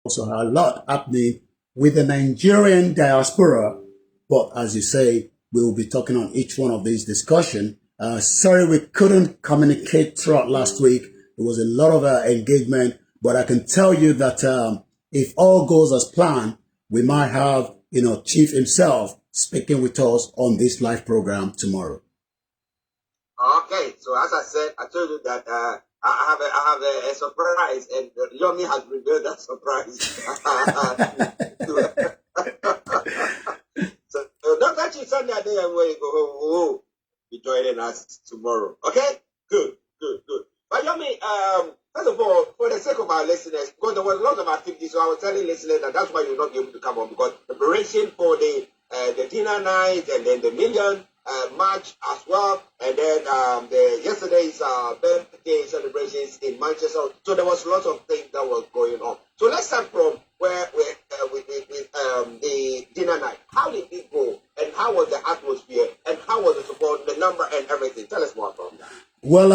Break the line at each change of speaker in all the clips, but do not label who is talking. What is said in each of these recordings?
also a lot happening with the Nigerian diaspora. But as you say, we will be talking on each one of these discussions. Sorry we couldn't communicate throughout last week. There was a lot of engagement, but I can tell you that if all goes as planned, we might have, Chief himself speaking with us on this live program tomorrow.
Okay, so as I said, I told you that I have a surprise, and Yomi has revealed that surprise. So don't catch you Sunday day and when you go home, be joining us tomorrow. Okay, good. But Yomi, first of all, for the sake of our listeners, because there was a lot of activities, so I was telling listeners that that's why you'll not be able to come on, because preparation for the dinner night and then the million march as well, and then yesterday's birthday celebrations in Manchester. So there was lots of things that was going on. So let's start from with the dinner night. How did it go, and how was the atmosphere, and how was the support, the number, and everything? Tell us more about that.
Well,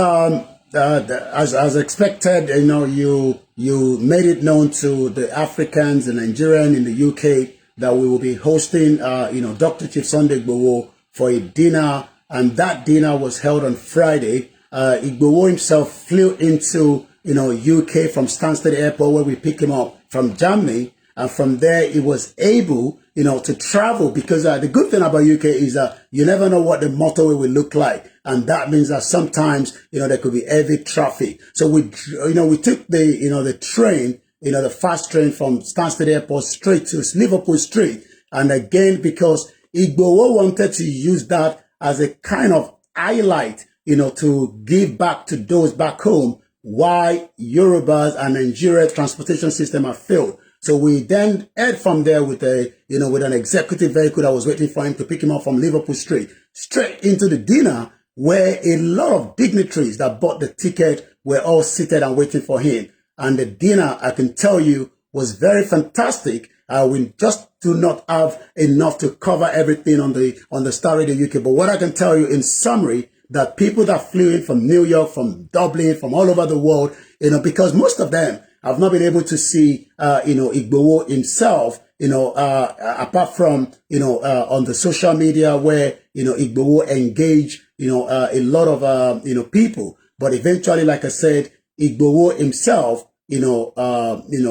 as expected, you made it known to the Africans and Nigerian in the UK that we will be hosting, Dr. Chief Sunday Igboho for a dinner, and that dinner was held on Friday. Igboho himself flew into, UK from Stansted Airport, where we picked him up from Germany, and from there he was able, to travel, because the good thing about UK is that you never know what the motorway will look like, and that means that sometimes, there could be heavy traffic. So we took the train, the fast train from Stansted Airport straight to Liverpool Street, and again, because Igboho wanted to use that as a kind of highlight, to give back to those back home why Yorubas and Nigeria transportation system are failed. So we then head from there with with an executive vehicle that was waiting for him to pick him up from Liverpool Street, straight into the dinner, where a lot of dignitaries that bought the ticket were all seated and waiting for him. And the dinner, I can tell you, was very fantastic. We just do not have enough to cover everything on the Star Radio UK. But what I can tell you in summary, that people that flew in from New York, from Dublin, from all over the world, because most of them have not been able to see, Igboho himself, apart from, on the social media where, Igboho engaged, a lot of, people. But eventually, like I said, Igboho himself,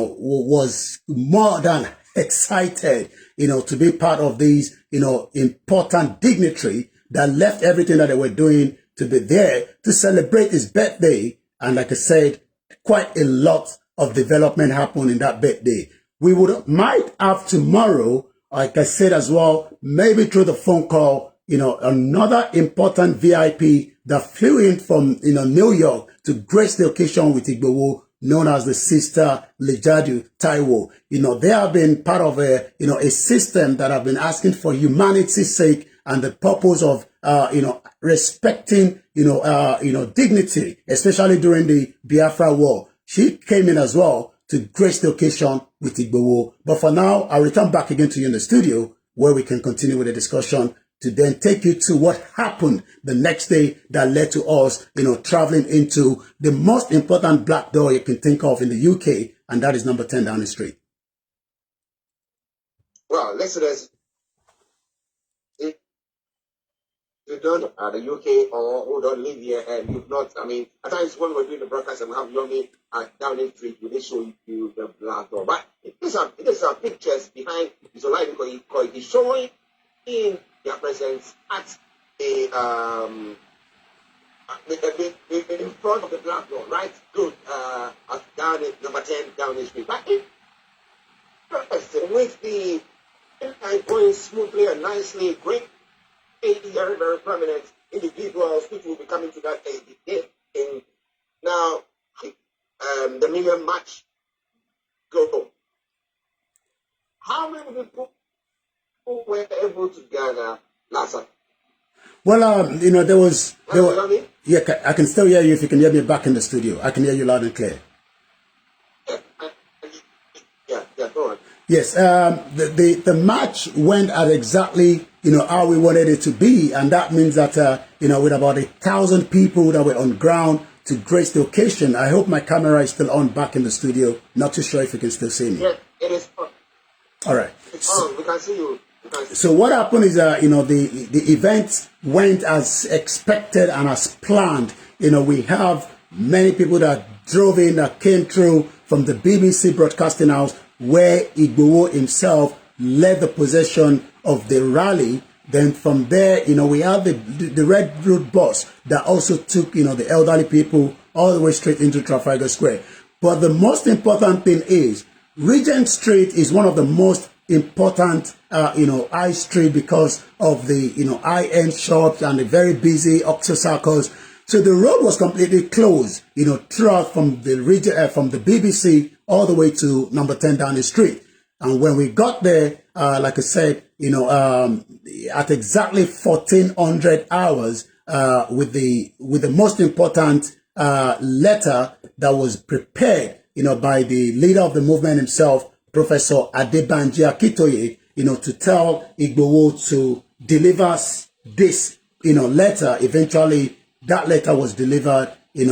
was more than excited, to be part of these, important dignitary that left everything that they were doing to be there to celebrate his birthday. And like I said, quite a lot of development happened in that birthday. We might have tomorrow, like I said as well, maybe through the phone call, another important VIP that flew in from, New York to grace the occasion with Igboho, known as the Sister Lejadu Taiwo. They have been part of a system that have been asking for humanity's sake and the purpose of, respecting, dignity, especially during the Biafra War. She came in as well to grace the occasion with Igboho. But for now, I'll return back again to you in the studio where we can continue with the discussion to then take you to what happened the next day that led to us, traveling into the most important black door you can think of in the UK, and that is number 10 Downing Street.
Well, listeners, if you don't the UK or who don't live here and you've not, at times when we're doing the broadcast and we have Yomi at Downing Street, we did show you the black door. But it is pictures behind OLAYOMI Koiki showing in their presence at in front of the black door, right? Good. Down at number 10 Downing Street. But with the going smoothly and nicely, great, very, very prominent individuals which will be coming to that in now the million match go. How many people were able to gather last night?
Well, there was yeah, I can still hear you if you can hear me back in the studio. I can hear you loud and clear.
Yeah, go on.
Yes, the match went at exactly, how we wanted it to be. And that means that, with about 1,000 people that were on ground to grace the occasion. I hope my camera is still on back in the studio. Not too sure if you can still see me.
Yeah, it is on.
All right.
It's on. We can see you.
So what happened is, the event went as expected and as planned. We have many people that drove in, that came through from the BBC broadcasting house, where Igboho himself led the procession of the rally. Then from there, we have the Red Road bus that also took, the elderly people all the way straight into Trafalgar Square. But the most important thing is, Regent Street is one of the most important, high street because of the, high-end shops and the very busy Oxford circles. So the road was completely closed, throughout from the region, from the BBC all the way to number 10 Downing Street. And when we got there, like I said, at exactly 1400 hours, with the most important letter that was prepared, by the leader of the movement himself, Professor Adebanji Akintoye, to tell Igboho to deliver this, letter. Eventually, that letter was delivered,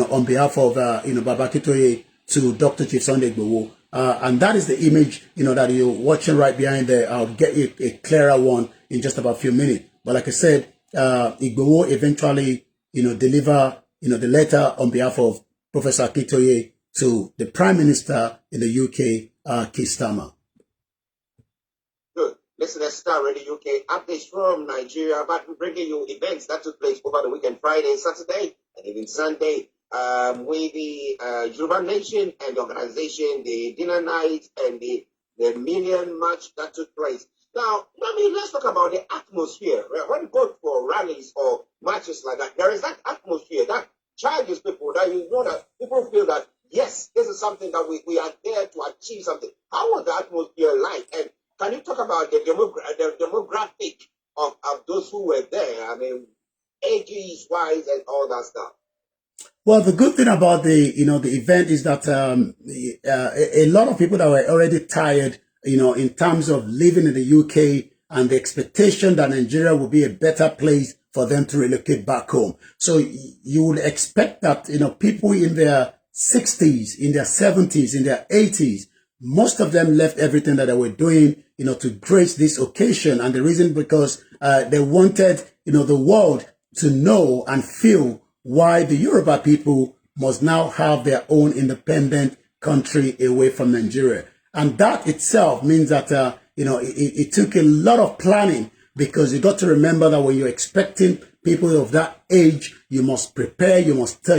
on behalf of, Baba Akintoye to Dr. Chief Sunday Igboho. And that is the image, that you're watching right behind there. I'll get you a clearer one in just about a few minutes. But like I said, Igboho eventually, deliver, the letter on behalf of Professor Akintoye to the Prime Minister in the UK, Keir Starmer.
Good. Listen, let's start Radio UK updates from Nigeria about bringing you events that took place over the weekend, Friday, Saturday, and even Sunday. With the Yoruba Nation and the organization, the dinner night and the Million March that took place. Now, let's talk about the atmosphere. When you go for rallies or marches like that, there is that atmosphere that charges people, that that people feel that, yes, this is something that we are there to achieve something. How was the atmosphere like? And can you talk about the demographic of those who were there? Ages wise and all that stuff.
Well, the good thing about the event is that a lot of people that were already tired, in terms of living in the UK and the expectation that Nigeria will be a better place for them to relocate back home. So you would expect that, people in their 60s, in their 70s, in their 80s, most of them left everything that they were doing, to grace this occasion. And the reason because they wanted, the world to know and feel why the Yoruba people must now have their own independent country away from Nigeria. And that itself means that, it took a lot of planning, because you got to remember that when you're expecting people of that age, you must prepare, you must tell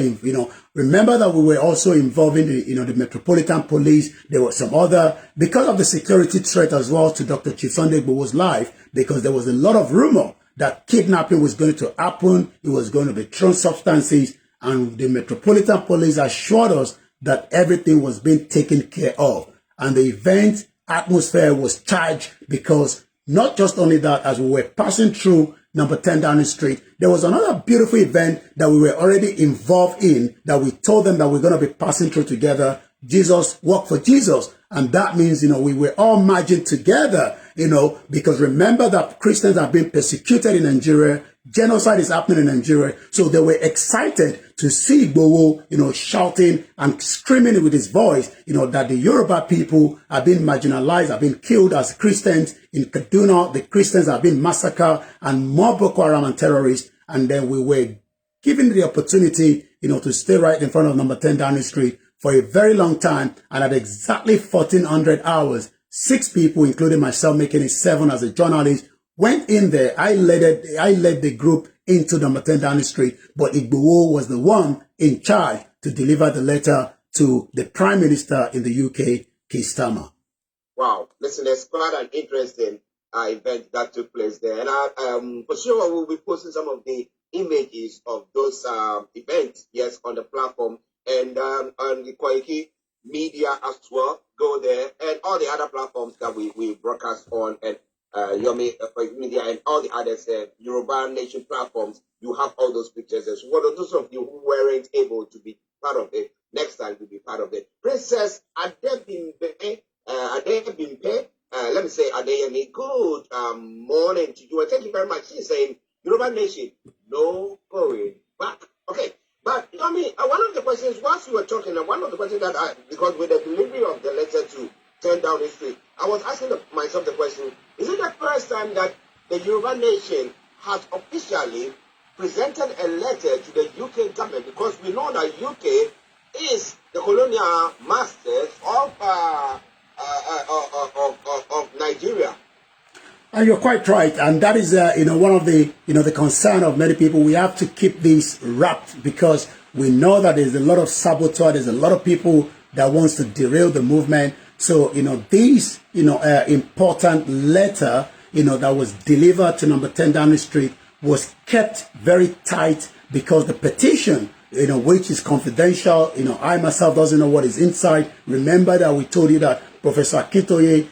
remember that we were also involving the Metropolitan Police. There was some other, because of the security threat as well to Dr. Chief Sunday Igboho's life, because there was a lot of rumor that kidnapping was going to happen, it was going to be thrown substances, and the Metropolitan Police assured us that everything was being taken care of. And the event atmosphere was charged, because not just only that, as we were passing through number 10 Downing Street, there was another beautiful event that we were already involved in, that we told them that we're going to be passing through together. Jesus, walk for Jesus. And that means, we were all merging together, because remember that Christians are being persecuted in Nigeria. Genocide is happening in Nigeria. So they were excited to see Igboho, shouting and screaming with his voice, that the Yoruba people are being marginalized, are being killed as Christians. In Kaduna, the Christians are being massacred, and more Boko Haram and terrorists. And then we were given the opportunity, to stay right in front of number 10 Downing Street for a very long time. And at exactly 1400 hours, 6 people, including myself, making it 7 as a journalist, went in there. I led the group into number 10 Downing Street, but Igboho was the one in charge to deliver the letter to the Prime Minister in the UK, Keir Starmer.
Wow, listen, there's quite an interesting event that took place there. And for sure, we'll be posting some of the images of those events, yes, on the platform and on the Koikimedia as well. Go there, and all the other platforms that we broadcast on, and Koikimedia and all the other Yoruba Nation platforms. You have all those pictures. So for those of you who weren't able to be part of it, next time to be part of it. Princess Adebimpe, let me say Adeyemi, good morning to you, and thank you very much. She's saying Yoruba Nation, no going back. Okay, But I mean, one of the questions, whilst you were talking, and one of the questions that because with the delivery of the letter to 10 Downing Street, I was asking myself the question, is it the first time that the Yoruba nation has officially presented a letter to the UK government? Because we know that UK is the colonial masters of Nigeria.
And you're quite right, and that is, one of the, the concern of many people. We have to keep this wrapped because we know that there's a lot of saboteur, there's a lot of people that wants to derail the movement. So, this, important letter, that was delivered to number 10 Downing Street was kept very tight because the petition, which is confidential, I myself doesn't know what is inside. Remember that we told you that Professor Akintoye,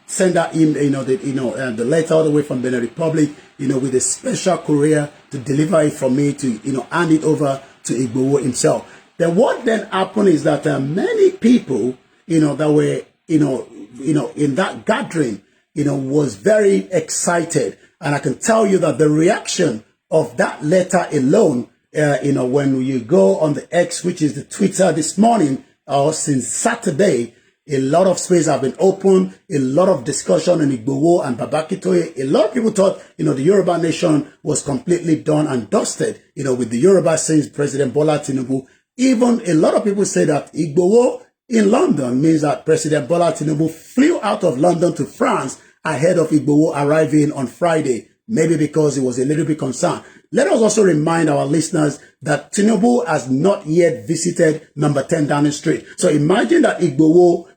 send that email, the letter all the way from Benin Republic, with a special courier to deliver it from me to, hand it over to Igboho himself. Then what then happened is that many people, that were, in that gathering, was very excited. And I can tell you that the reaction of that letter alone, when you go on the X, which is the Twitter this morning, or since Saturday, a lot of space have been opened, a lot of discussion in Igboho and Babakitoye. A lot of people thought, the Yoruba nation was completely done and dusted, with the Yoruba since President Bola Tinubu. Even a lot of people say that Igboho in London means that President Bola Tinubu flew out of London to France ahead of Igboho arriving on Friday, maybe because he was a little bit concerned. Let us also remind our listeners that Tinubu has not yet visited number 10 Downing Street. So imagine that Igboho,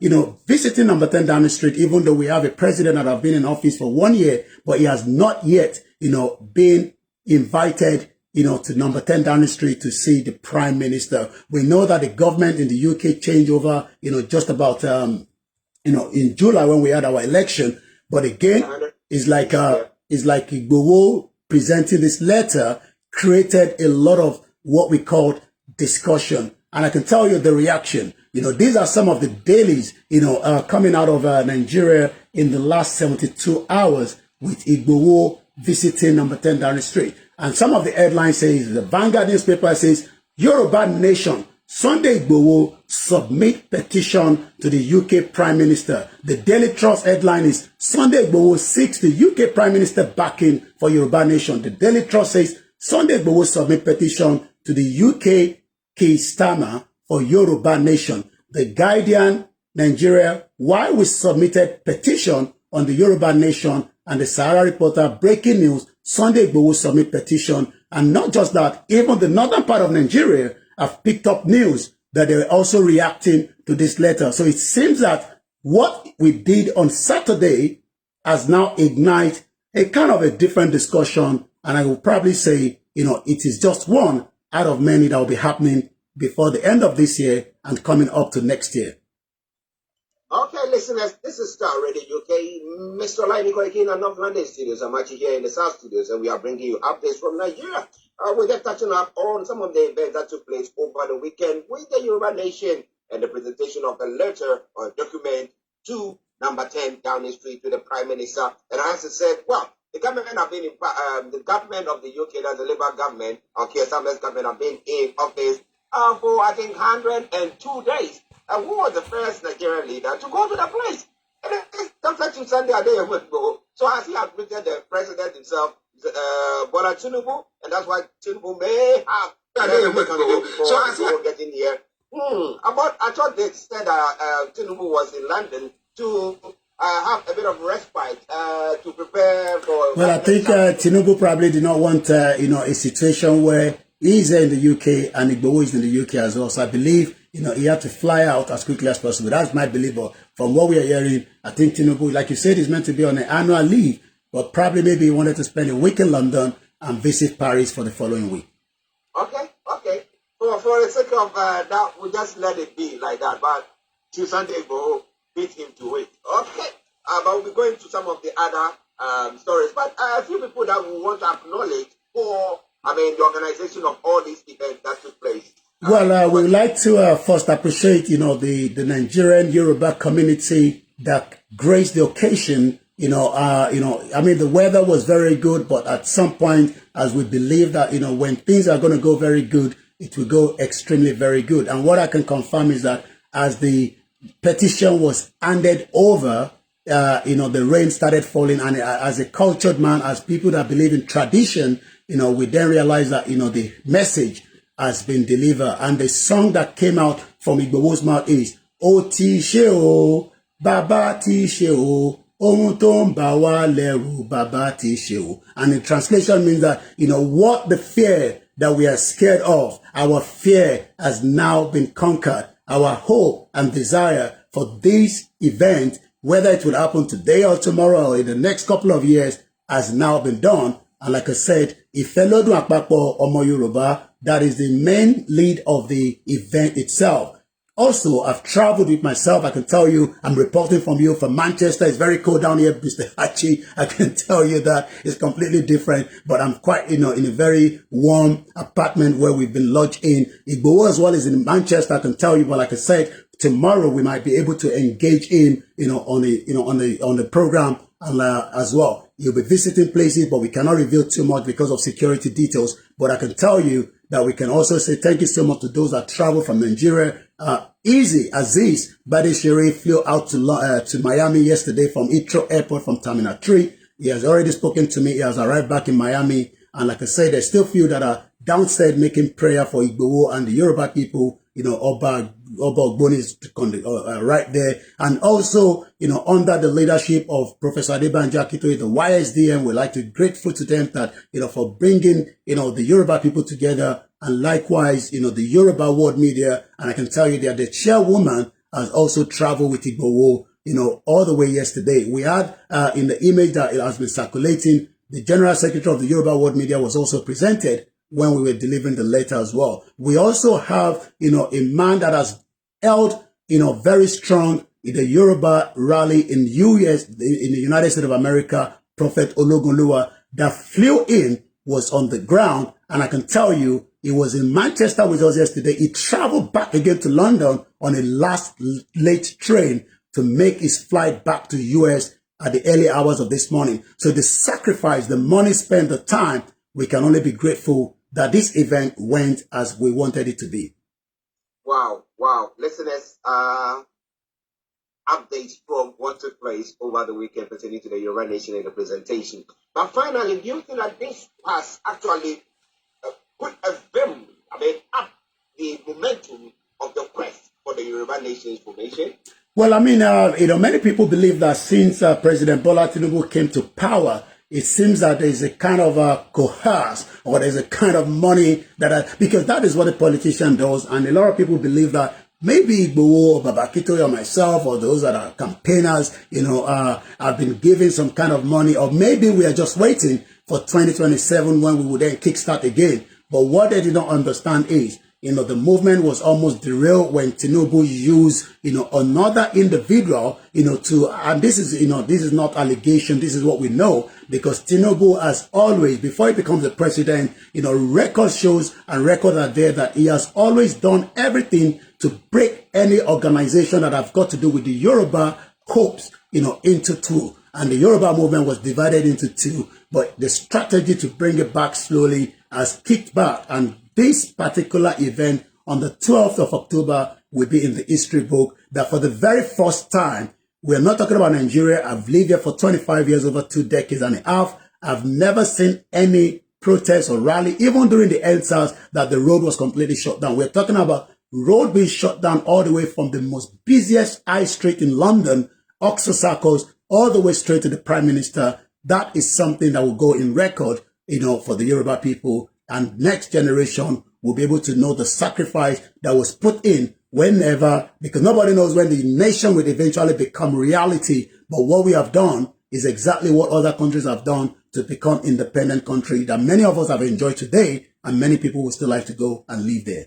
visiting number 10 Downing Street, even though we have a president that has been in office for 1 year, but he has not yet, been invited, to number 10 Downing Street to see the Prime Minister. We know that the government in the UK changed over, just about, in July when we had our election. But again, it's like Igboho presenting this letter created a lot of what we called discussion. And I can tell you the reaction. These are some of the dailies, coming out of Nigeria in the last 72 hours with Igboho visiting number 10 Downing Street. And some of the headlines says, the Vanguard newspaper says, Yoruba Nation, Sunday Igboho submit petition to the UK Prime Minister. The Daily Trust headline is, Sunday Igboho seeks the UK Prime Minister backing for Yoruba Nation. The Daily Trust says, Sunday Igboho submit petition to the UK Keir Starmer for Yoruba Nation. The Guardian, Nigeria, why we submitted petition on the Yoruba Nation, and the Sahara Reporter, breaking news, Sunday Igboho submit petition. And not just that, even the northern part of Nigeria have picked up news that they were also reacting to this letter. So it seems that what we did on Saturday has now ignited a kind of a different discussion. And I will probably say, it is just one out of many that will be happening before the end of this year and coming up to next year.
Okay, listeners, this is Star Radio UK. Mr. OLAYOMI KOIKI in the North London studios. I'm actually here in the South studios, and we are bringing you updates from Nigeria. We're just touching up on some of the events that took place over the weekend with the Yoruba Nation and the presentation of the letter or document to number 10 Downing Street to the Prime Minister. And as I said, well, the government have been the government of the UK, that's the Labour government, or Keir Starmer's government, have been in office for I think 102 days. And who was the first Nigerian leader to go to the place? And it's Dr. Sunday Adeyemo. So as he had greeted the president himself, Bola Tinubu, and that's why Tinubu may have so as he getting here. I thought they said Tinubu was in London to have a bit of respite to prepare for.
Well, I think Tinubu probably did not want a situation where he's in the UK and Igboho is in the UK as well. So I believe he had to fly out as quickly as possible. That's my belief. But from what we are hearing, I think Tinubu, like you said, is meant to be on an annual leave, but probably maybe he wanted to spend a week in London and visit Paris for the following week.
Okay. For the sake of that, we just let it be like that. But Sunday Igboho beat him to it. Okay. But we'll be going to some of the other stories. But a few people that we want to acknowledge for, the organization of all these events that took place.
Well, we would like to first appreciate, the Nigerian Yoruba community that graced the occasion, I mean, the weather was very good, but at some point, as we believe that, when things are going to go very good, it will go extremely very good. And what I can confirm is that as the petition was handed over, the rain started falling. And as a cultured man, as people that believe in tradition, we then realized that, the message has been delivered. And the song that came out from Igbowo's mouth is, O ti ṣe o, Baba ti ṣe o, ohun tó ń bà wá lẹ́rù, Baba ti ṣe o. And the translation means that, what the fear that we are scared of, our fear has now been conquered. Our hope and desire for this event, whether it will happen today or tomorrow or in the next couple of years, has now been done. And like I said, Ifelodun Àpapọ̀ Ọmọ Yorùbá, that is the main lead of the event itself. Also, I've traveled with myself. I can tell you, I'm reporting from Manchester. It's very cold down here, Mr. Archie. I can tell you that it's completely different, but I'm quite, in a very warm apartment where we've been lodged in. Igbowo as well is in Manchester. I can tell you, but like I said, tomorrow we might be able to engage in, on the program and as well. You'll be visiting places, but we cannot reveal too much because of security details. But I can tell you that we can also say thank you so much to those that travel from Nigeria. Easy Aziz Badishiri flew out to Miami yesterday from Heathrow Airport from Terminal 3. He has already spoken to me. He has arrived back in Miami. And like I said, there's still few that are downstairs making prayer for Igbowo and the Yoruba people. Oba Ogboni is right there. And also, under the leadership of Professor Adebanjo Akintoye, the YSDM, we'd like to be grateful to them that, for bringing, the Yoruba people together. And likewise, the Yoruba World Media, and I can tell you that the chairwoman has also traveled with Igbowo, all the way yesterday. We had, in the image that it has been circulating, the General Secretary of the Yoruba World Media was also presented when we were delivering the letter as well. We also have, a man that has held, very strong in the Yoruba rally in US, in the United States of America, Prophet Ologunlua, that flew in, was on the ground, and I can tell you, he was in Manchester with us yesterday. He traveled back again to London on a last late train to make his flight back to US at the early hours of this morning. So the sacrifice, the money spent, the time, we can only be grateful that this event went as we wanted it to be.
Wow. Listeners, updates from what took place over the weekend pertaining to the Yoruba Nation in the presentation. But finally, do you think that this has actually put a vim, up the momentum of the quest for the Yoruba Nation's formation?
Well, I mean, many people believe that since President Bola Tinubu came to power, it seems that there's a kind of a coerce or there's a kind of money because that is what a politician does. And a lot of people believe that maybe Igbowo or Baba Akintoye or myself or those that are campaigners, have been given some kind of money, or maybe we are just waiting for 2027 when we will then kickstart again. But what they did not understand is, the movement was almost derailed when Tinubu used, another individual, and this is not allegation, this is what we know, because Tinubu has always, before he becomes the president, record shows and records are there that he has always done everything to break any organization that have got to do with the Yoruba hopes, into two. And the Yoruba movement was divided into two, but the strategy to bring it back slowly has kicked back. And this particular event on the 12th of October will be in the history book that for the very first time, we're not talking about Nigeria. I've lived here for 25 years, over 2 decades and a half. I've never seen any protest or rally, even during the EndSARS, that the road was completely shut down. We're talking about road being shut down all the way from the most busiest high street in London, Oxford Circus, all the way straight to the Prime Minister. That is something that will go in record, for the Yoruba people, and next generation will be able to know the sacrifice that was put in whenever, because nobody knows when the nation will eventually become reality. But what we have done is exactly what other countries have done to become independent country that many of us have enjoyed today, and many people will still like to go and live there.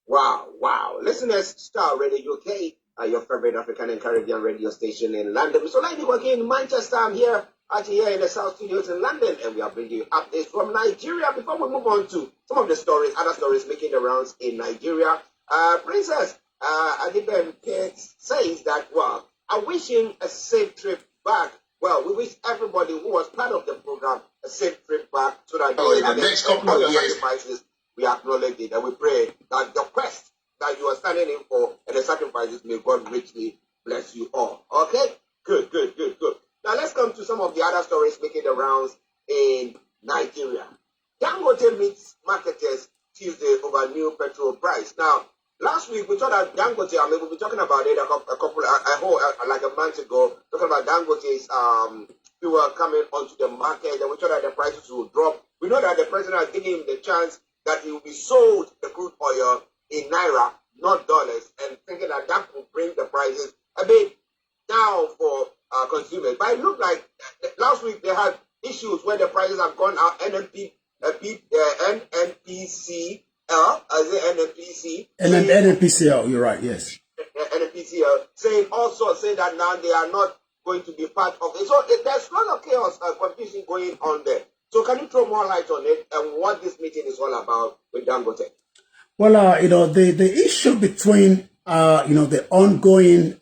Wow. Listeners, Star Radio UK, your favorite African and Caribbean radio station in London. So like working in Manchester, I'm here, actually here in the South Studios in London, and we are bringing you updates from Nigeria. Before we move on to some of the stories, other stories making the rounds in Nigeria, Princess Adiben says that, I wish him a safe trip back Well, we wish everybody who was part of the program a safe trip back so that
in the next couple of years,
sacrifices, we acknowledge it and we pray that the quest that you are standing in for and the sacrifices, may God richly bless you all. Okay? Good. Now let's come to some of the other stories making the rounds in Nigeria. Dangote meets marketers Tuesday over new petrol price. Now, last week we thought that Dangote, we'll be talking about it like a month ago, talking about Dangote's fuel coming onto the market, and we thought that the prices will drop. We know that the president has given him the chance that he will be sold the crude oil in naira, not dollars, and thinking that that will bring the prices a bit down for consumers. But it looked like last week they had issues where the prices have gone out.
NNPCL, you're right, yes.
NNPCL saying that now they are not going to be part of it. So there's a lot of chaos and confusion going on there. So can you throw more light on it and what this meeting is all about with Dangote?
Well, the issue between, the ongoing,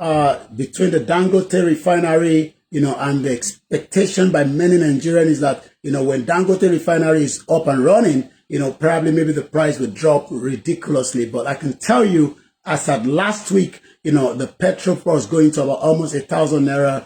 between the Dangote refinery, and the expectation by many Nigerians is that, when Dangote refinery is up and running, probably maybe the price would drop ridiculously. But I can tell you, as at last week, the petrol was going to about almost 1,000 naira,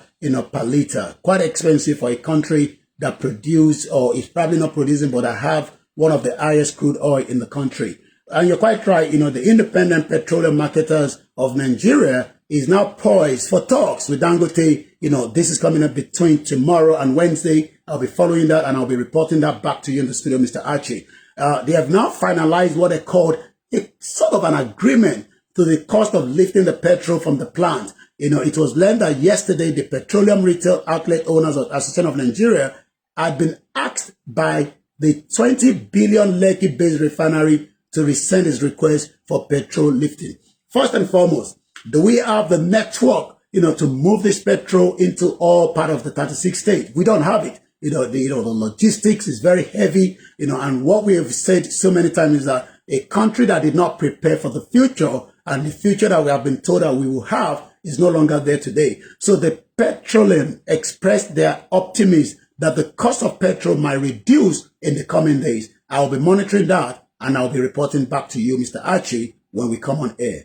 per liter. Quite expensive for a country that produce, or is probably not producing, but that have one of the highest crude oil in the country. And you're quite right, the independent petroleum marketers of Nigeria is now poised for talks with Dangote. This is coming up between tomorrow and Wednesday. I'll be following that and I'll be reporting that back to you in the studio, Mr. Archie. They have now finalized what they called a sort of an agreement to the cost of lifting the petrol from the plant. It was learned that yesterday the Petroleum Retail Outlet Owners Association of Nigeria had been asked by the 20 billion Lekki-based refinery to rescind its request for petrol lifting. First and foremost, do we have the network, to move this petrol into all part of the 36 states? We don't have it. The logistics is very heavy, and what we have said so many times is that a country that did not prepare for the future and the future that we have been told that we will have is no longer there today. So the petroleum expressed their optimism that the cost of petrol might reduce in the coming days. I will be monitoring that and I'll be reporting back to you, Mr. Archie, when we come on air.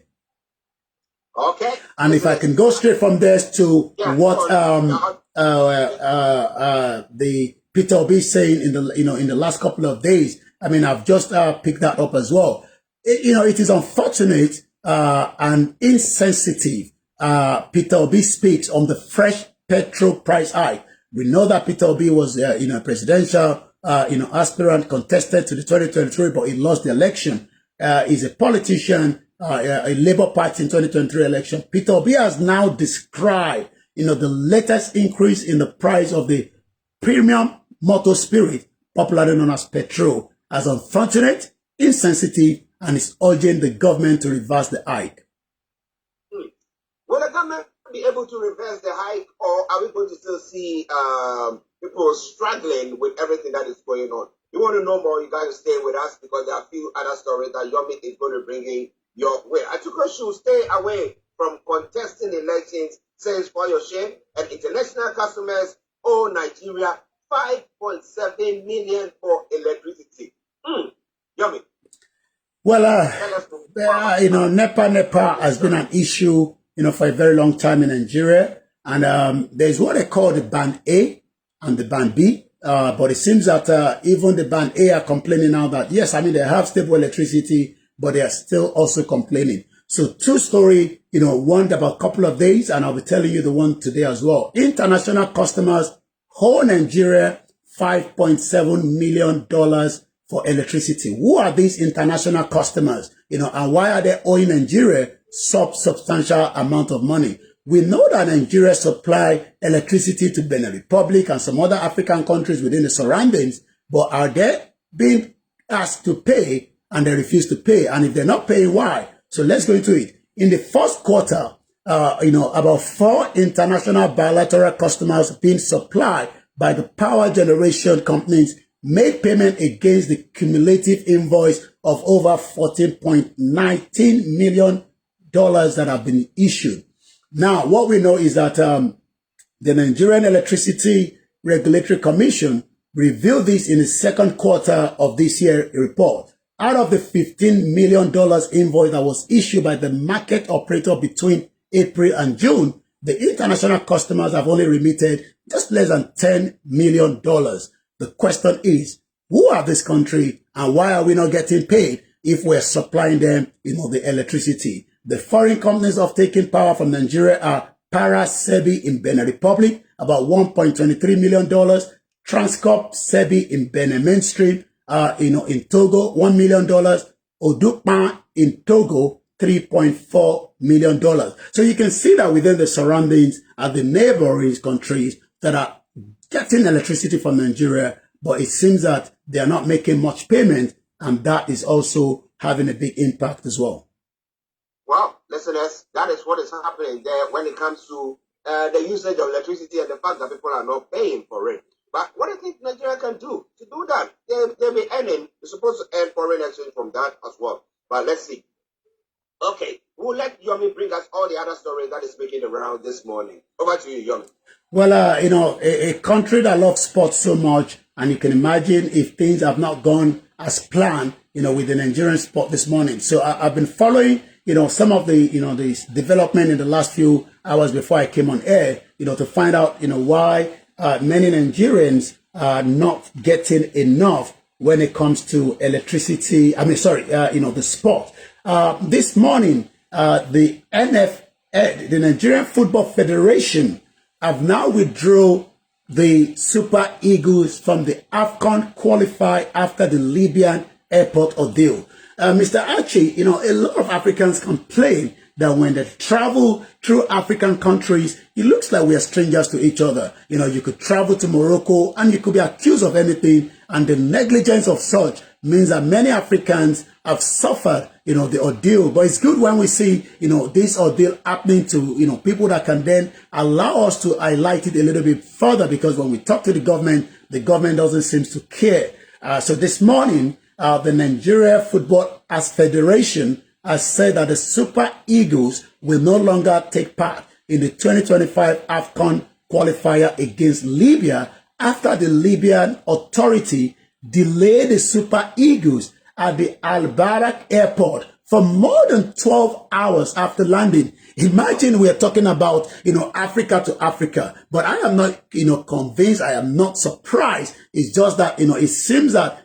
Okay.
And if I can go straight from there to what the Peter Obi is saying in the last couple of days. I mean, I've just picked that up as well. It is unfortunate and insensitive. Peter Obi speaks on the fresh petrol price hike. We know that Peter Obi was a presidential aspirant, contested to the 2023, but he lost the election. He's a politician, a Labour Party in 2023 election. Peter Obi has now described, the latest increase in the price of the premium motor spirit, popularly known as petrol, as unfortunate, insensitive, and is urging the government to reverse the hike.
Will the government be able to reverse the hike, or are we going to still see people struggling with everything that is going on? You want to know more, you guys stay with us because there are a few other stories that Yomi is going to bring in your way. Atuko should stay away from contesting elections, says for your shame, and international customers owe Nigeria 5.7 million for electricity. Yomi.
Well, NEPA has been an issue, for a very long time in Nigeria. And there's what they call the Band A and the Band B. But it seems that even the Band A are complaining now that, yes, they have stable electricity, but they are still also complaining. So two story, one about a couple of days, and I'll be telling you the one today as well. International customers owe Nigeria $5.7 million for electricity. Who are these international customers? And why are they owing Nigeria substantial amount of money? We know that Nigeria supply electricity to Benin Republic and some other African countries within the surroundings, but are they being asked to pay and they refuse to pay? And if they're not paying, why? So let's go into it. In the first quarter, about 4 international bilateral customers being supplied by the power generation companies made payment against the cumulative invoice of over $14.19 million that have been issued. Now, what we know is that The Nigerian Electricity Regulatory Commission revealed this in the second quarter of this year report. Out of the $15 million invoice that was issued by the market operator between April and June, the international customers have only remitted just less than $10 million. The question is, who are this country and why are we not getting paid if we're supplying them, the electricity? The foreign companies of taking power from Nigeria are Para Sebi in Benin Republic, about $1.23 million, Transcorp Sebi in Benin Mainstream, in Togo, $1 million, Odukpan in Togo, $3.4 million. So you can see that within the surroundings are the neighboring countries that are getting electricity from Nigeria, but it seems that they are not making much payment, and that is also having a big impact as well.
Well, listeners, that is what is happening there when it comes to the usage of electricity and the fact that people are not paying for it. But what do you think Nigeria can do to do that? They'll be earning. They're supposed to earn foreign exchange from that as well. But let's see. Okay, we'll let Yomi bring us all the other stories that is making around this morning. Over to you, Yomi.
Well, a country that loves sports so much, and you can imagine if things have not gone as planned, with the Nigerian sport this morning. So I've been following, some of the, this development in the last few hours before I came on air, to find out, why many Nigerians are not getting enough when it comes to electricity. The sport. This morning, the the Nigerian Football Federation, have now withdrawn the Super Eagles from the AFCON qualify after the Libyan airport ordeal. Mr. Archie, a lot of Africans complain that when they travel through African countries, it looks like we are strangers to each other. You could travel to Morocco and you could be accused of anything, and the negligence of such means that many Africans have suffered, the ordeal. But it's good when we see, this ordeal happening to, people that can then allow us to highlight it a little bit further, because when we talk to the government doesn't seem to care. So this morning, the Nigeria Football Federation has said that the Super Eagles will no longer take part in the 2025 AFCON qualifier against Libya after the Libyan authority delayed the Super Eagles at the Al-Barak airport for more than 12 hours after landing. Imagine we are talking about, Africa to Africa, but I am not, convinced. I am not surprised. It's just that, it seems that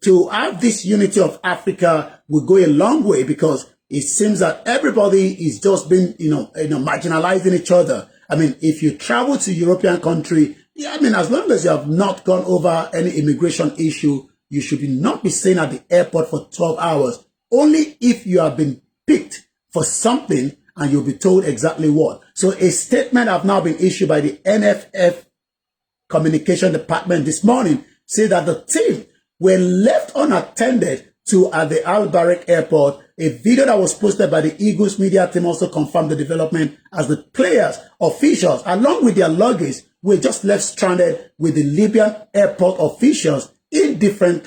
to have this unity of Africa will go a long way, because it seems that everybody is just been, marginalizing each other. I mean, if you travel to European country, as long as you have not gone over any immigration issue, you should not be staying at the airport for 12 hours. Only if you have been picked for something and you'll be told exactly what. So a statement have now been issued by the NFF Communication Department this morning, say that the team were left unattended to at the Al-Barak airport. A video that was posted by the Eagles media team also confirmed the development, as the players, officials, along with their luggage, were just left stranded with the Libyan airport officials, indifferent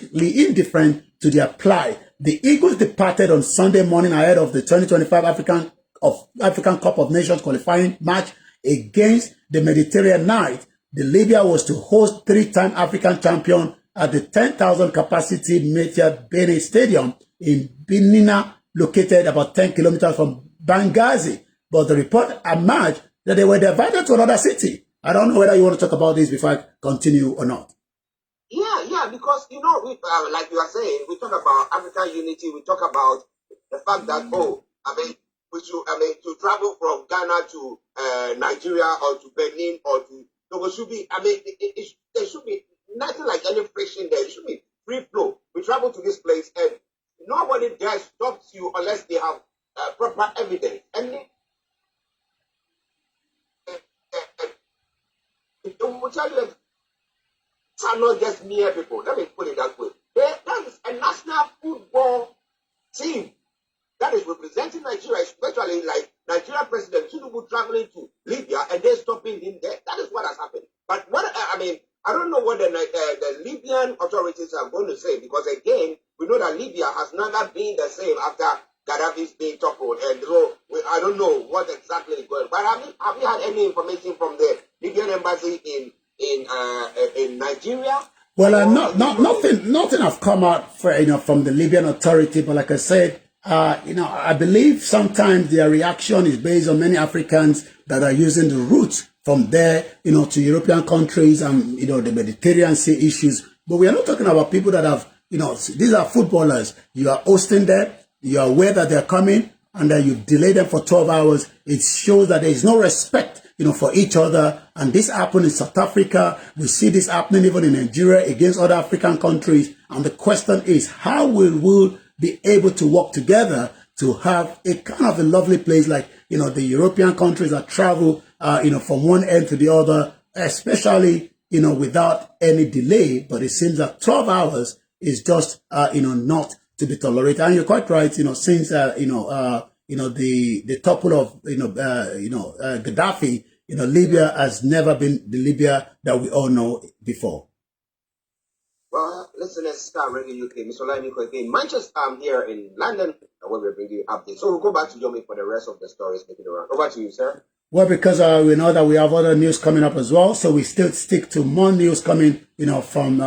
to their plight. The Eagles departed on Sunday morning ahead of the 2025 African Cup of Nations qualifying match against the Mediterranean Knights. The Libya was to host three-time African champion at the 10,000 capacity Metia Bene Stadium in Benina, located about 10 kilometers from Benghazi. But the report emerged that they were diverted to another city. I don't know whether you want to talk about this before I continue or not.
Yeah, because, we, like you are saying, we talk about African unity, we talk about the fact that, to travel from Ghana to Nigeria or to Benin or to Togo should be, there should be nothing like any friction there. It should be free flow. We travel to this place and nobody there stops you unless they have proper evidence. And they will tell you cannot just mere people. Let me put it that way. That is a national football team that is representing Nigeria, especially like Nigeria President Tinubu traveling to Libya and they're stopping him there. That is what has happened. But I don't know what the Libyan authorities are going to say, because again, we know that Libya has never been the same after Gaddafi's being toppled, and so I don't know what exactly is going on. But have you had any information from the Libyan embassy embassy in Nigeria?
Well, nothing have come out for, from the Libyan authority, but like I said, I believe sometimes their reaction is based on many Africans that are using the route from there, to European countries and, the Mediterranean Sea issues. But we are not talking about people that have, these are footballers. You are hosting them. You are aware that they're coming, and then you delay them for 12 hours. It shows that there is no respect, for each other. And this happened in South Africa. We see this happening even in Nigeria against other African countries. And the question is, how will we be able to work together to have a kind of a lovely place like, the European countries that travel, from one end to the other, especially, without any delay. But it seems that 12 hours is just, not to be tolerated. And you're quite right, since, the topple of, Gaddafi, Libya has never been the Libya that we all know before.
Well, listen, let's start Radio UK. Mr. OLAYOMI KOIKI in Manchester. I'm here in London, where we're bringing you updates. So we'll go back to Yomi for the rest of the stories making around. Over to you, sir.
Well, because we know that we have other news coming up as well, so we still stick to more news coming, from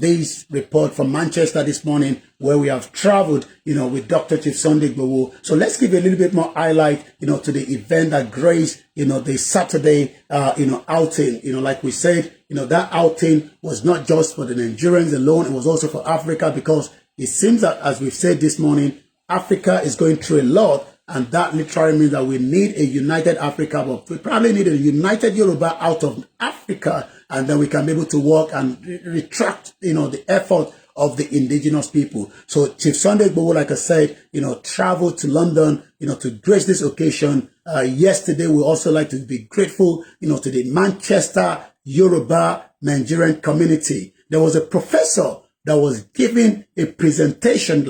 this report from Manchester this morning, where we have traveled, with Dr. Chief Sunday Igboho. So let's give a little bit more highlight, to the event that graced, the Saturday, outing. Like we said, that outing was not just for the Nigerians alone; it was also for Africa, because it seems that, as we've said this morning, Africa is going through a lot. And that literally means that we need a united Africa, but we probably need a united Yoruba out of Africa, and then we can be able to work and retract, the effort of the indigenous people. So Chief Sunday Igboho, like I said, traveled to London, to grace this occasion. Yesterday, we also like to be grateful, to the Manchester Yoruba Nigerian community. There was a professor that was giving a presentation,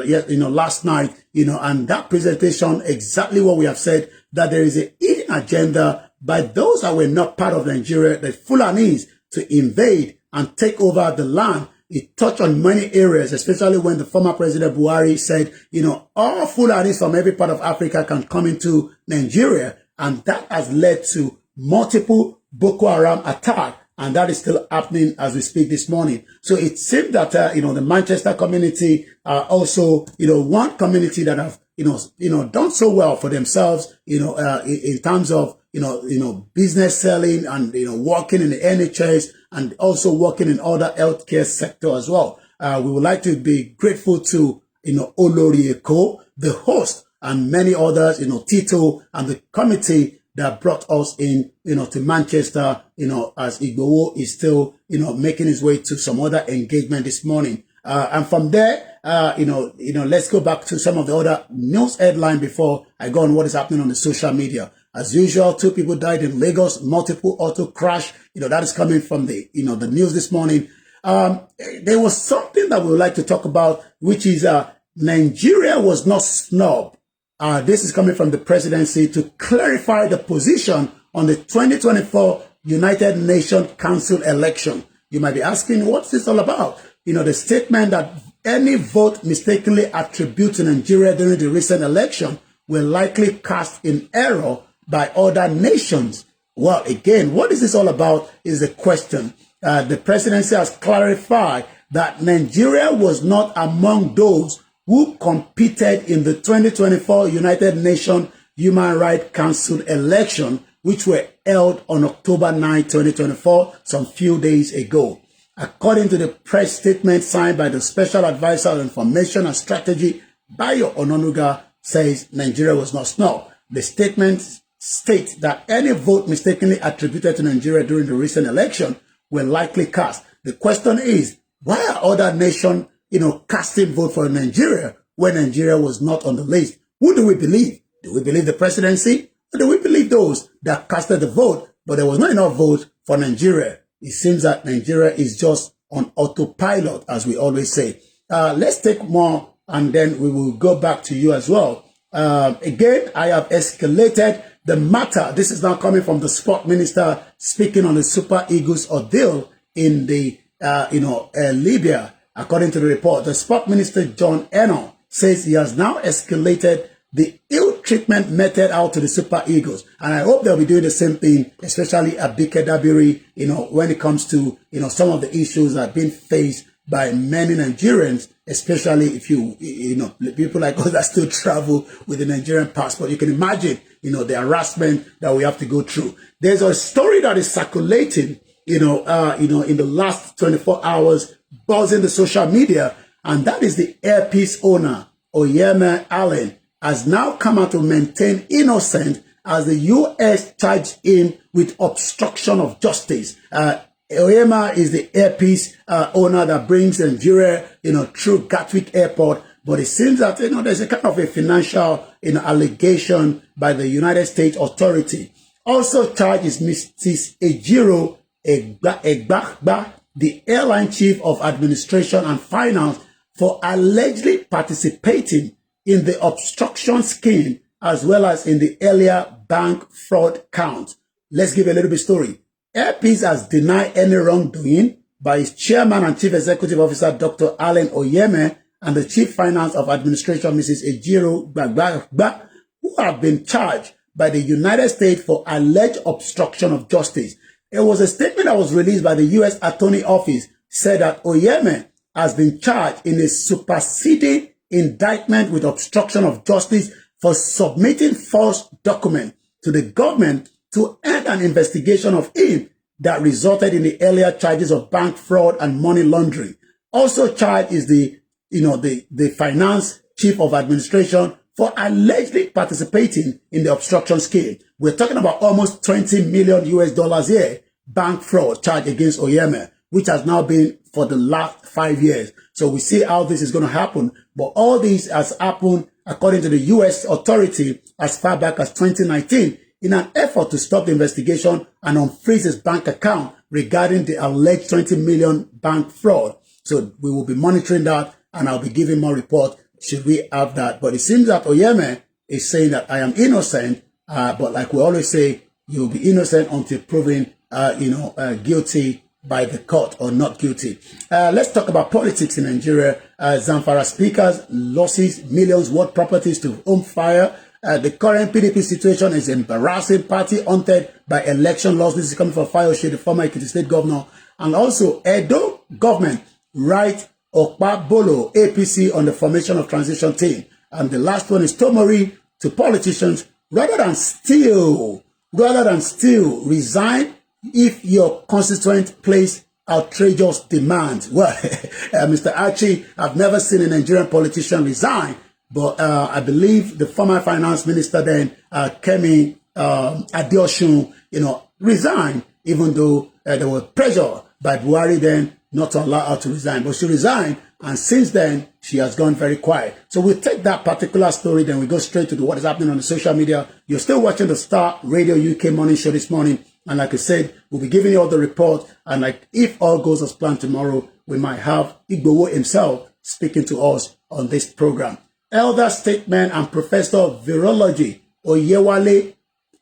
last night, and that presentation, exactly what we have said, that there is a hidden agenda by those that were not part of Nigeria, the Fulanis, to invade and take over the land. It touched on many areas, especially when the former President Buhari said, all Fulanis from every part of Africa can come into Nigeria. And that has led to multiple Boko Haram attacks. And that is still happening as we speak this morning. So it seemed that, the Manchester community are also, one community that have, done so well for themselves, in terms of, business selling and, working in the NHS and also working in other healthcare sector as well. We would like to be grateful to, Oloriyeko, the host, and many others, Tito and the committee that brought us in, to Manchester, as Igboho is still, making his way to some other engagement this morning. And from there, let's go back to some of the other news headline before I go on what is happening on the social media. As usual, 2 people died in Lagos, multiple auto crash. That is coming from the, the news this morning. There was something that we would like to talk about, which is, Nigeria was not snubbed. This is coming from the presidency to clarify the position on the 2024 United Nations Council election. You might be asking, what's this all about? The statement that any vote mistakenly attributed to Nigeria during the recent election will likely cast in error by other nations. Well, again, what is this all about is the question. The presidency has clarified that Nigeria was not among those who competed in the 2024 United Nations Human Rights Council election, which were held on October 9, 2024, some few days ago. According to the press statement signed by the Special Advisor on Information and Strategy, Bayo Ononuga, says Nigeria was not snubbed. The statement states that any vote mistakenly attributed to Nigeria during the recent election will likely cast. The question is, why are other nations casting vote for Nigeria when Nigeria was not on the list? Who do we believe? Do we believe the presidency? Or do we believe those that casted the vote, but there was not enough vote for Nigeria? It seems that Nigeria is just on autopilot, as we always say. Let's take more, and then we will go back to you as well. Again, I have escalated the matter. This is now coming from the sport minister speaking on the Super Eagles ordeal in the, Libya. According to the report, the sport minister, John Eno, says he has now escalated the ill treatment meted out to the Super Eagles. And I hope they'll be doing the same thing, especially Abike Dabiri, when it comes to, some of the issues that have been faced by many Nigerians, especially if people like us that still travel with the Nigerian passport. You can imagine, the harassment that we have to go through. There's a story that is circulating, in the last 24 hours, buzzing the social media, and that is the Airpeace owner, Oyemi Allen, has now come out to maintain innocence as the U.S. charged him with obstruction of justice. Oyemi is the Airpeace owner that brings Nigeria, through Gatwick Airport. But it seems that, there's a kind of a financial, allegation by the United States authority. Also charged is Mrs. Ejiro Egbagba, the airline chief of administration and finance, for allegedly participating in the obstruction scheme as well as in the earlier bank fraud count. Let's give a little bit story. Airpeace has denied any wrongdoing by its chairman and chief executive officer, Dr. Allen Oyemi, and the chief finance of administration, Mrs. Ejiro Egbagba, who have been charged by the United States for alleged obstruction of justice. It was a statement that was released by the U.S. Attorney Office, said that Oyemi has been charged in a superseding indictment with obstruction of justice for submitting false documents to the government to end an investigation of him that resulted in the earlier charges of bank fraud and money laundering. Also charged is the finance chief of administration for allegedly participating in the obstruction scheme. We're talking about almost $20 million here, bank fraud charge against Oyemi, which has now been for the last 5 years. So we see how this is going to happen. But all this has happened, according to the U.S. authority, as far back as 2019, in an effort to stop the investigation and unfreeze his bank account regarding the alleged 20 million bank fraud. So we will be monitoring that, and I'll be giving more report should we have that. But it seems that Oyemi is saying that I am innocent, but like we always say, you'll be innocent until proven, guilty by the court or not guilty. Let's talk about politics in Nigeria. Zamfara speakers losses millions worth properties to home fire. The current PDP situation is embarrassing. Party haunted by election loss. This is coming from Fayose, the former Ekiti state governor. And also, Edo government right Okpabolo APC on the formation of transition team. And the last one is Tomori to politicians rather than steal, resign if your constituent place outrageous demands. Well, Mr. Archie, I've never seen a Nigerian politician resign, but I believe the former finance minister then, Kemi Adeosun, resigned, even though there was pressure by Buhari then not to allow her to resign. But she resigned, and since then, she has gone very quiet. So we'll take that particular story, then we go straight to what is happening on the social media. You're still watching the Star Radio UK morning show this morning. And like I said, we'll be giving you all the report. And like if all goes as planned tomorrow, we might have Igbowo himself speaking to us on this program. Elder statesman and professor of virology, Oyewale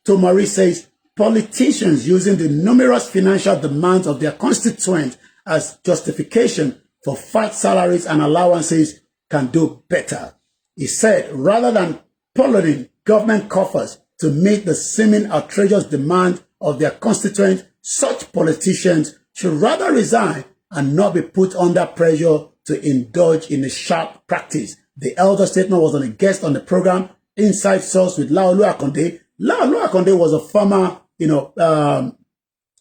Tomori, says politicians using the numerous financial demands of their constituents as justification for fat salaries and allowances can do better. He said, rather than polluting government coffers to meet the seeming outrageous demand of their constituents, such politicians should rather resign and not be put under pressure to indulge in a sharp practice. The elder statesman was a guest on the program Inside Source with Laolu Akonde. Laolu Akonde was a former,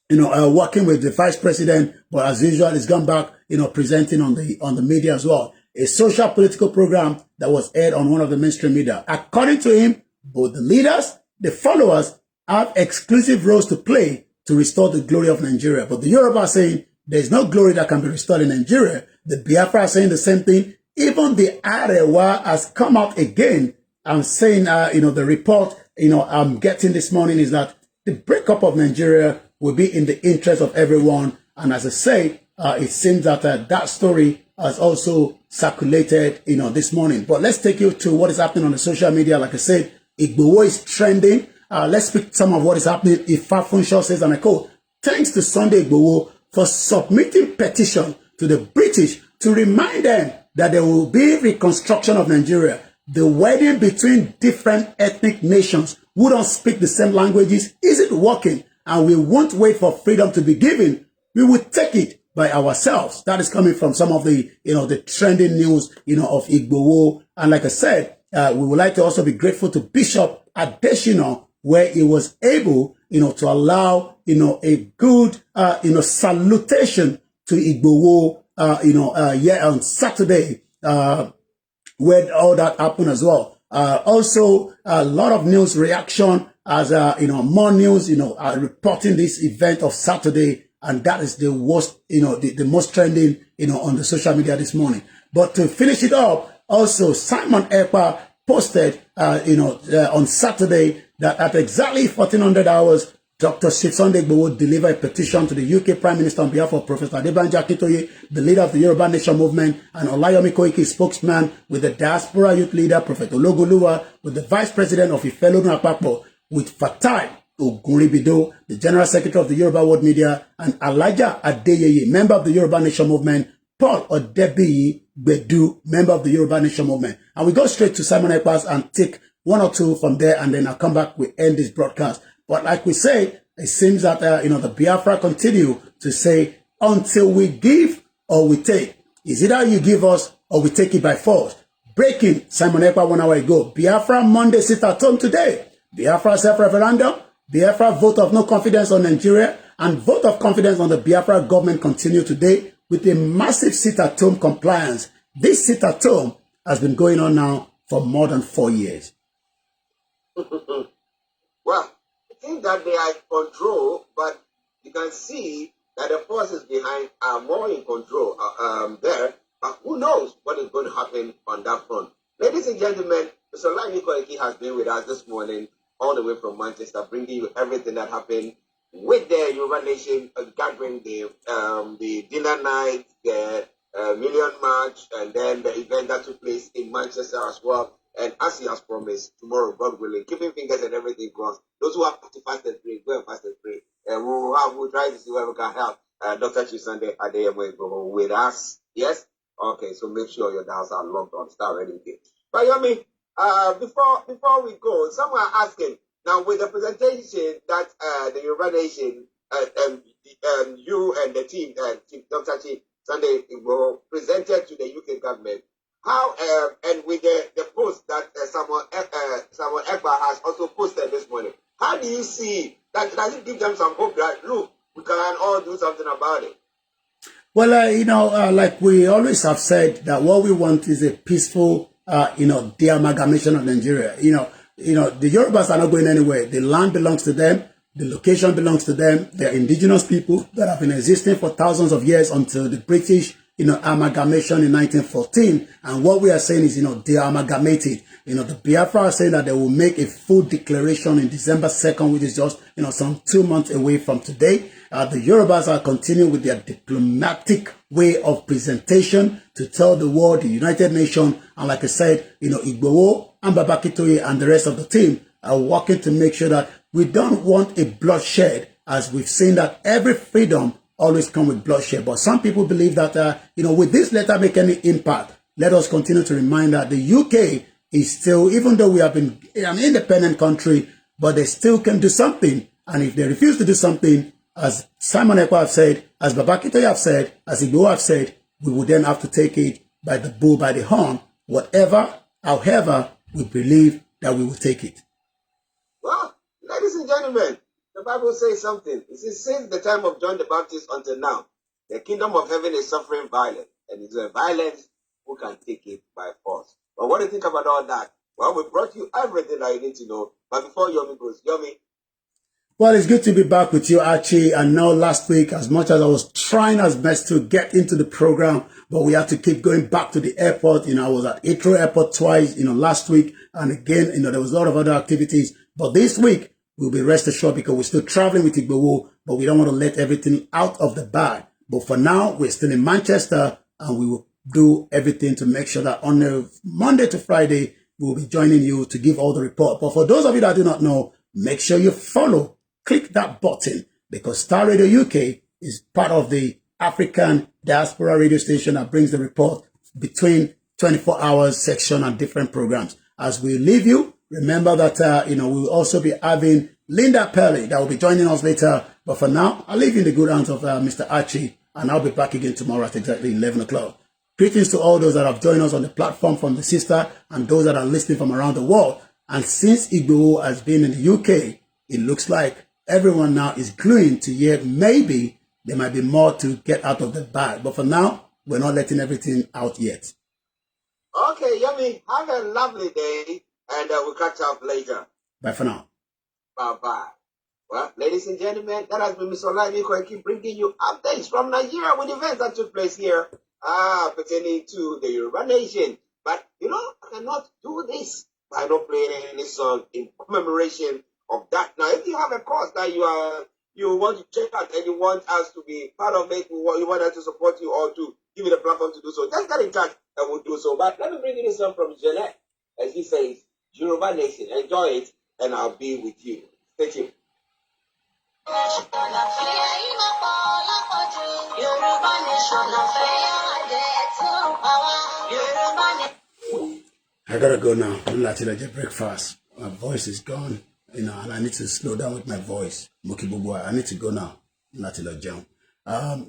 working with the vice president, but as usual, he's gone back, presenting on the media as well. A social political program that was aired on one of the mainstream media. According to him, both the leaders, the followers, have exclusive roles to play to restore the glory of Nigeria. But the Yoruba are saying there's no glory that can be restored in Nigeria. The Biafra are saying the same thing. Even the Arewa has come out again and saying, the report, I'm getting this morning is that the breakup of Nigeria will be in the interest of everyone. And as I say, it seems that that story has also circulated, this morning. But let's take you to what is happening on the social media. Like I said, Igbowo is trending. Let's speak some of what is happening. If Funshaw says, and I quote, thanks to Sunday Igbowo for submitting petition to the British to remind them that there will be reconstruction of Nigeria. the wedding between different ethnic nations who don't speak the same languages isn't working, and we won't wait for freedom to be given. We will take it by ourselves. That is coming from some of the, the trending news, of Igboho. And like I said, we would like to also be grateful to Bishop Adeshina, where he was able, to allow, a good, salutation to Igboho, on Saturday, where all that happened as well. Also, a lot of news reaction as, more news, are reporting this event of Saturday. And that is the worst, the most trending, on the social media this morning. But to finish it up, also Simon Ekpa posted, on Saturday that at exactly 1400 hours, Dr. Sunday would deliver a petition to the UK Prime Minister on behalf of Professor Adebanjo Akintoye, the leader of the Yoruba Nation movement, and Olayomi Koiki, spokesman, with the diaspora youth leader, Prophet Ologoluwa, with the Vice President of Ifelodun Apapo, with Fatai Ogunribido, the General Secretary of the Yoruba World Media, and Elijah Adeyeye, member of the Yoruba Nation movement, Paul Odebiyi Bedu, member of the Yoruba Nation movement. And we go straight to Simon Ekpas and take one or two from there, and then I'll come back, we end this broadcast. But like we say, it seems that, the Biafra continue to say, until we give or we take. Is either you give us or we take it by force. Breaking, Simon Ekpa 1 hour ago. Biafra Monday sit at home today. Biafra self-referendum. Biafra vote of no confidence on Nigeria. And vote of confidence on the Biafra government continue today with a massive sit-at-home compliance. This sit-at-home has been going on now for more than 4 years.
Well, I think that they are in control, but you can see that the forces behind are more in control there. But who knows what is going to happen on that front? Ladies and gentlemen, Mr. OLAYOMI KOIKI has been with us this morning, all the way from Manchester, bringing you everything that happened with the Yoruba Nation gathering, the dinner night, the Million March, and then the event that took place in Manchester as well. And as he has promised, tomorrow, God willing, keeping fingers and everything crossed. Those who have to fast and pray, go and fast and pray. And we'll try to see where we can help Dr. Sunday Adeyemo with us. Yes? Okay, so make sure your dials are logged on. Start ready. But Yomi, before we go, someone asking, now with the presentation that the Yoruba Nation, you and the team, Dr. Sunday presented to the UK government, how and with the post that Samuel Ekpa has also posted this morning, how do you see that? Does it give them some hope that look, we can all do something about it?
Well, like we always have said, that what we want is a peaceful, de-amalgamation of Nigeria. The Yorubas are not going anywhere. The land belongs to them. The location belongs to them. They're indigenous people that have been existing for thousands of years until the British amalgamation in 1914. And what we are saying is, they are amalgamated. The Biafra are saying that they will make a full declaration in December 2nd, which is just, some 2 months away from today. The Yorubas are continuing with their diplomatic way of presentation to tell the world, the United Nations, and like I said, Igboho and Baba Akintoye and the rest of the team are working to make sure that we don't want a bloodshed, as we've seen that every freedom always come with bloodshed. But some people believe that, with this letter make any impact. Let us continue to remind that the UK is still, even though we have been an independent country, but they still can do something. And if they refuse to do something, as Simon Ekpa have said, as Baba Akintoye have said, as Igboho have said, we would then have to take it by the bull, by the horn, whatever, however, we believe that we will take it.
Well, ladies and gentlemen, the Bible says something. It says, since the time of John the Baptist until now, the kingdom of heaven is suffering violence, and it's a violence who can take it by force. But what do you think about all that? Well, we brought you everything that you need to know. But before Yomi goes, Yomi.
Well, it's good to be back with you, Archie. And now last week, as much as I was trying as best to get into the program, but we had to keep going back to the airport. I was at Heathrow Airport twice, last week. And again, there was a lot of other activities. But this week, we'll be rest assured because we're still traveling with Igboho, but we don't want to let everything out of the bag. But for now, we're still in Manchester, and we will do everything to make sure that on the Monday to Friday, we'll be joining you to give all the report. But for those of you that do not know, make sure you follow, click that button, because Star Radio UK is part of the African diaspora radio station that brings the report between 24 hours section and different programs. As we leave you, remember that, we will also be having Linda Perry that will be joining us later. But for now, I'll leave you in the good hands of Mr. Archie, and I'll be back again tomorrow at exactly 11 o'clock. Greetings to all those that have joined us on the platform from the sister and those that are listening from around the world. And since Igbo has been in the UK, it looks like everyone now is gluing to hear maybe there might be more to get out of the bag. But for now, we're not letting everything out yet.
Okay, Yummy, have a lovely day, and we'll catch up later.
Bye for now.
Bye-bye. Well, ladies and gentlemen, that has been Mr. OLAYOMI KOIKI bringing you updates from Nigeria with events that took place here pertaining to the Yoruba nation. But, I cannot do this by not playing any song in commemoration of that. Now, if you have a cause that you want to check out and you want us to be part of it, you want us to support you or to give you the platform to do so, just get in touch and we'll do so. But let me bring you this song from Jeanette. As he says, Yoruba Nation, enjoy it, and I'll be with you. Stay tuned.
I gotta go now. I'm not till I get breakfast. My voice is gone, and I need to slow down with my voice. I need to go now. Not till I jump.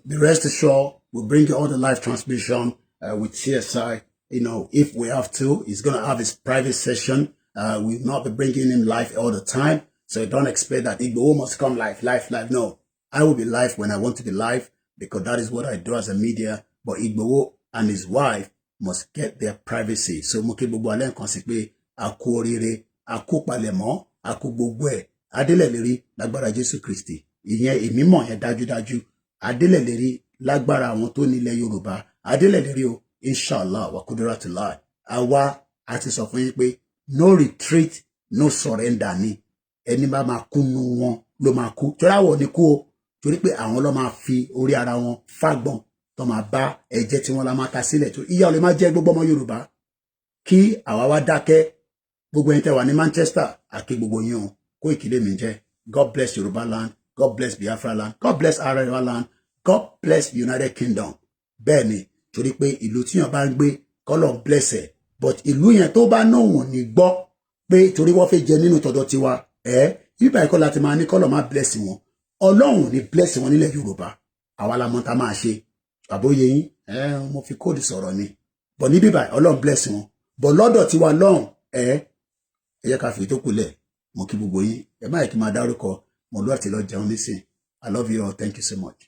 Be rest assured, we'll bring you all the live transmission with CSI. If we have to, he's gonna have his private session. We'll not be bringing him live all the time. So don't expect that Igbo must come live. No, I will be live when I want to be live because that is what I do as a media. But Igbo and his wife must get their privacy. So Moki Bobo Alen konsikpe aku orire, aku palemo, aku gbogbo e. Adelelere lágbára Jésù Kristi. Ìyẹn èmi mọ̀ yẹn dájúdájú. Adelelere lágbára àwọn tó ní ilẹ̀ Yorùbá. Adelelere o, inshallah wa kudratullah. Àwa àti sọ fún yín pé no retreat, no surrender ni. Ẹni bá máa kú nínú wọn ló máa kú. Torí àwọn ní kú o. Torí pé àwọn ló máa fi orí ara wọn fágbọn tó máa bá ẹ̀jẹ̀ tí wọ́n la máa ta sílẹ̀. Tó ìyà olè máa jẹ́ gbogbo ọmọ Yorùbá. Kí àwa wá dákẹ́ gbogbo ẹ̀yin tẹ́ wà ní Manchester àti gbogbo yín o. Koiki lèmi jẹ́. God bless Yoruba land. God bless Biafra land. God bless Arewa land. God bless United Kingdom. Bẹ́ẹ̀ ni torí pé ìlú tíyàn bá ń gbé kọ́lọ̀ bless ẹ̀. But ìlú yẹn tó bá náà wọ̀n ní gbọ́ pé torí wọ́n fẹ́ jẹ nínú tọ̀dọ̀ tiwa bíbá ẹ̀kọ́ láti máa ní kọ́lọ̀ máa bless wọn. Ọlọ́run ní bless wọn nílẹ̀ Yorùbá. Àwa la mọ̀ tá máa ṣe. Àbóyé yín mo fi kóòdù sọ̀rọ̀ ni. Bọ̀ ní bíbá Ọlọ́run bless wọn. Bọ̀ lọ́dọ̀ tiwa lọ́hùn ẹ jẹ́ ká fi tó kulẹ̀. Mo kí gbogbo yín. Ẹ má yẹ kí n máa dárúkọ. Mo lọ àti lọ jẹun nísìn. I love you all. Thank you so much.